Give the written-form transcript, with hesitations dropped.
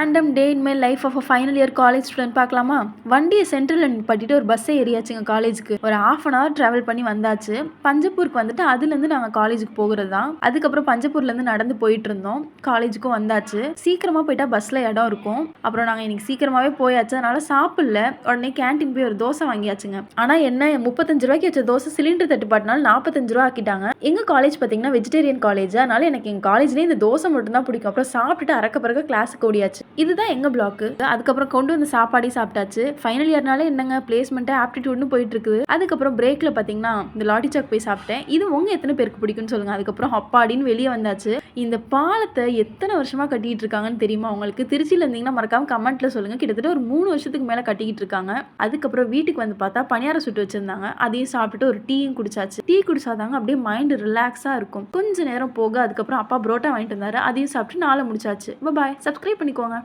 Random day in my life of final year college student பார்க்கலாமா? வண்டியை central நிப்பாட்டிட்டு ஒரு பஸ்ஸை ஏறியாச்சுங்க காலேஜுக்கு. ஒரு ½ அன் ஹவர் ட்ராவல் பண்ணி வந்தாச்சு. பஞ்சப்பூருக்கு வந்துட்டு அதுலேருந்து நாங்கள் காலேஜுக்கு போகிறது தான். அதுக்கப்புறம் பஞ்சப்பூர்லேருந்து நடந்து போயிட்டு இருந்தோம். காலேஜுக்கும் வந்தாச்சு. சீக்கிரமாக போயிட்டா பஸ்ஸில் இடம் இருக்கும். அப்புறம் நாங்கள் இன்னைக்கு சீக்கிரமாகவே போயாச்சு. அதனால சாப்பிடல. உடனே கேன்டீன் போய் ஒரு தோசை வாங்கியாச்சுங்க. ஆனால் என்ன 35 ரூபாய்க்கு வச்ச தோசை சிலிண்டர் தட்டுப்பாட்டினால 45 ரூபா ஆக்கிட்டாங்க. எங்கள் காலேஜ் பார்த்தீங்கன்னா வெஜிடேரியன் காலேஜ். அதனால எனக்கு எங்கள் காலேஜ்லேயே இந்த தோசை மட்டும் தான் பிடிக்கும். அப்புறம் சாப்பிட்டுட்டு அறக்க பிறகு கிளாஸுக்கு ஓடியாச்சு. இதுதான் எங்க பிளாக்கு. அதுக்கப்புறம் கொண்டு வந்து சாப்பாடையும் சாப்பிட்டாச்சு. ஃபைனல் இயர்னால என்னங்க பிளேஸ்மெண்ட் ஆப்டிடியூட்னு போயிட்டு இருக்குது. அதுக்கப்புறம் பிரேக்ல பாத்தீங்கன்னா இந்த லாட்டி சாக் போய் சாப்பிட்டேன். இது உங்க எத்தனை பேருக்கு பிடிக்கும்னு சொல்லுங்க. அதுக்கப்புறம் அப்பாடின்னு வெளியே வந்தாச்சு. இந்த பாலத்தை எத்தனை வருஷமா கட்டிட்டு இருக்காங்கன்னு தெரியுமா உங்களுக்கு? திருச்சியில இருந்தீங்கன்னா மறக்காம கமெண்ட்ல சொல்லுங்க. கிட்டத்தட்ட ஒரு 3 வருஷத்துக்கு மேல கட்டிக்கிட்டு இருக்காங்க. அதுக்கப்புறம் வீட்டுக்கு வந்து பார்த்தா பணியாரம் சுட்டு வச்சிருந்தாங்க. அதையும் சாப்பிட்டுட்டு ஒரு டீயும் குடிச்சாச்சு. டீ குடிச்சாதாங்க அப்படியே மைண்ட் ரிலாக்ஸா இருக்கும். கொஞ்ச நேரம் போக அதுக்கப்புறம் அப்பா புரோட்டா வாங்கிட்டு வந்தாரு. அதையும் சாப்பிட்டு நாளை முடிச்சாச்சு. பாய். சப்ஸ்கிரைப் பண்ணிக்கோங்க.